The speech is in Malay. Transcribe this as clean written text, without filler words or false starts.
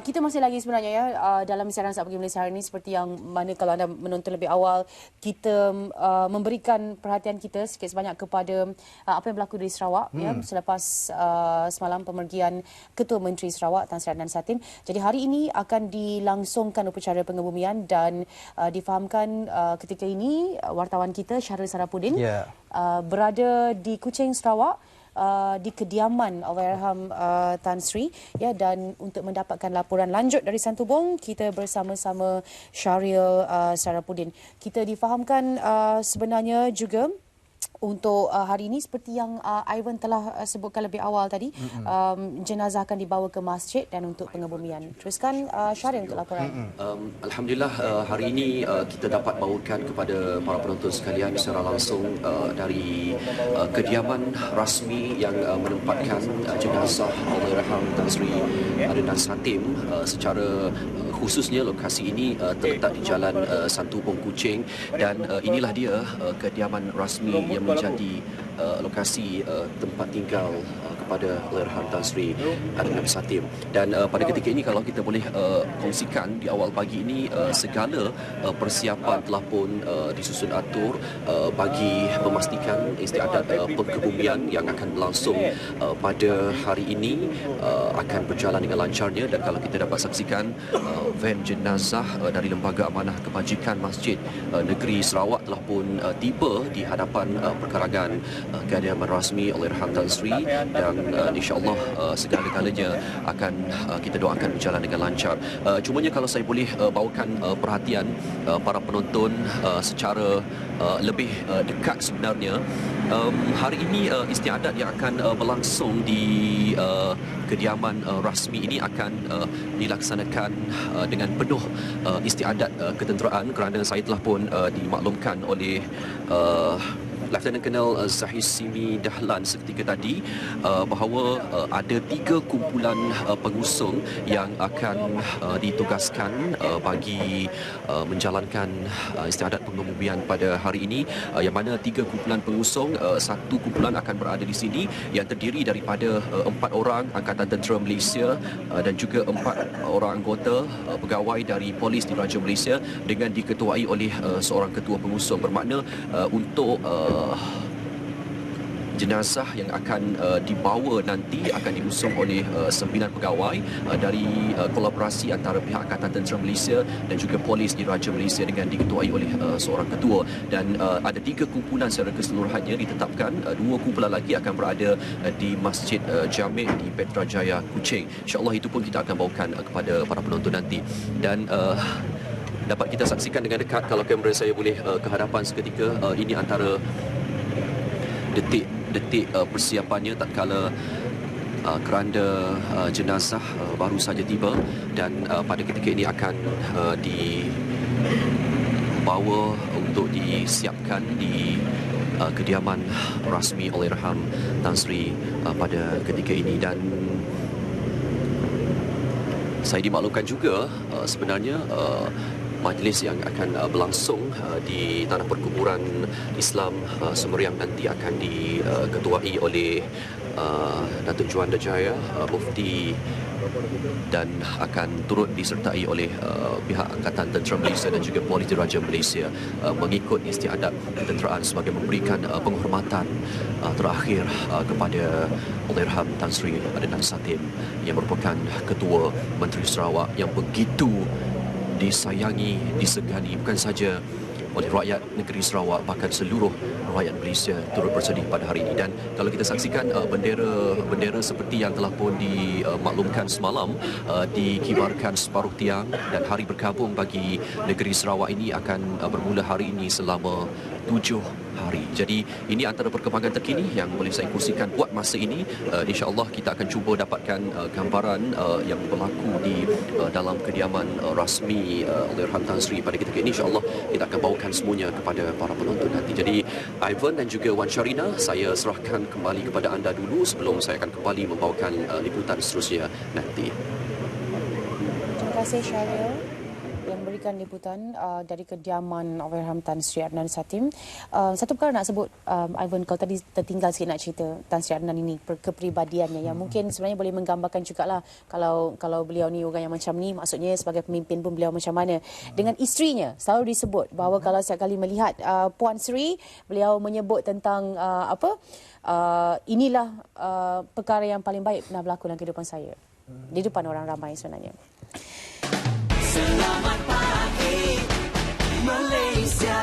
kita masih lagi sebenarnya ya dalam siaran Saat Pagi Malaysia hari ini, seperti yang mana kalau anda menonton lebih awal, kita memberikan perhatian kita sikit sebanyak kepada apa yang berlaku di Sarawak ya selepas semalam pemergian Ketua Menteri Sarawak Tan Sri Adnan Satim. Jadi hari ini akan dilangsungkan upacara pengebumian dan difahamkan ketika ini wartawan kita Syahril Sarapudin berada di Kuching, Sarawak, di kediaman Allahyarham Tan Sri ya, dan untuk mendapatkan laporan lanjut dari Santubong, kita bersama-sama Syahril Sarapudin. Kita difahamkan sebenarnya juga untuk hari ini seperti yang Ivan telah sebutkan lebih awal tadi, jenazah akan dibawa ke masjid dan untuk pengebumian. Teruskan Syahril untuk laporan. Alhamdulillah, hari ini kita dapat bawakan kepada para penonton sekalian secara langsung dari kediaman rasmi yang menempatkan jenazah Allahyarham Tan Sri Adnan Satim. Secara khususnya lokasi ini terletak di Jalan Santubong, Kuching, dan inilah dia kediaman rasmi yang menjadi lokasi tempat tinggal kepada Allahyarham Tan Sri Adnan Satim. Dan pada ketika ini, kalau kita boleh kongsikan di awal pagi ini, segala persiapan telah pun disusun atur bagi memastikan istiadat pengebumian yang akan berlangsung pada hari ini akan berjalan dengan lancarnya. Dan kalau kita dapat saksikan, van jenazah dari Lembaga Amanah Kebajikan Masjid Negeri Sarawak telah pun tiba di hadapan perkarangan kediaman rasmi Allahyarham Tan Sri, dan insya-Allah segala-galanya akan kita doakan berjalan dengan lancar. Cumanya kalau saya boleh bawakan perhatian para penonton secara lebih dekat sebenarnya, hari ini istiadat yang akan berlangsung di kediaman rasmi ini akan dilaksanakan dengan penuh istiadat ketenteraan, kerana saya telah pun dimaklumkan oleh Lieutenant Colonel Zahid Simi Dahlan seketika tadi bahawa ada 3 kumpulan pengusung yang akan ditugaskan bagi menjalankan istiadat pengebumian pada hari ini, yang mana 3 kumpulan pengusung, 1 kumpulan akan berada di sini yang terdiri daripada 4 orang Angkatan Tentera Malaysia dan juga 4 orang anggota pegawai dari polis di Raja Malaysia, dengan diketuai oleh seorang ketua pengusung. Bermakna untuk jenazah yang akan dibawa nanti akan diusung oleh 9 pegawai dari kolaborasi antara pihak Angkatan Tentera Malaysia dan juga polis di Raja Malaysia, dengan diketuai oleh seorang ketua. Dan ada 3 kumpulan secara keseluruhannya ditetapkan. 2 kumpulan lagi akan berada di Masjid Jami' di Petrajaya, Kuching. InsyaAllah itu pun kita akan bawakan kepada para penonton nanti. Dan dapat kita saksikan dengan dekat, kalau kamera saya boleh ke hadapan seketika, ini antara detik-detik persiapannya tatkala keranda jenazah baru saja tiba, dan pada ketika ini akan dibawa untuk disiapkan di kediaman rasmi Allahyarham Tan Sri pada ketika ini. Dan saya dimaklumkan juga sebenarnya majlis yang akan berlangsung di Tanah Perkuburan Islam Semeriang nanti akan diketuai oleh Datuk Juanda Jaya, Mufti, dan akan turut disertai oleh pihak Angkatan Tentera Malaysia dan juga Polis Diraja Malaysia, mengikut istiadat ketenteraan sebagai memberikan penghormatan terakhir kepada Allahyarham Tan Sri Adnan Satim yang merupakan Ketua Menteri Sarawak yang begitu disayangi, disegani bukan saja oleh rakyat negeri Sarawak, bahkan seluruh rakyat Malaysia turut bersedih pada hari ini. Dan kalau kita saksikan bendera seperti yang telah pun dimaklumkan semalam, dikibarkan separuh tiang, dan hari berkabung bagi negeri Sarawak ini akan bermula hari ini selama 7 hari. Jadi ini antara perkembangan terkini yang boleh saya kongsikan buat masa ini. InsyaAllah kita akan cuba dapatkan gambaran yang berlaku di dalam kediaman rasmi Allahyarham Tan Sri pada ketika ini. InsyaAllah kita akan bawakan semuanya kepada para penonton nanti. Jadi Ivan dan juga Wan Sharina, saya serahkan kembali kepada anda dulu sebelum saya akan kembali membawakan liputan seterusnya nanti. Terima kasih Syahril yang memberikan liputan dari kediaman Allahyarham Tan Sri Adnan Satim. Satu perkara nak sebut, Ivan, kalau tadi tertinggal sikit nak cerita Tan Sri Adnan ini, kepribadiannya yang mungkin sebenarnya boleh menggambarkan jugalah kalau beliau ni orang yang macam ni, maksudnya sebagai pemimpin pun beliau macam mana. Dengan isterinya selalu disebut bahawa kalau setiap kali melihat Puan Sri, beliau menyebut tentang inilah perkara yang paling baik pernah berlaku dalam kehidupan saya. Di depan orang ramai sebenarnya. Selamat pagi Malaysia.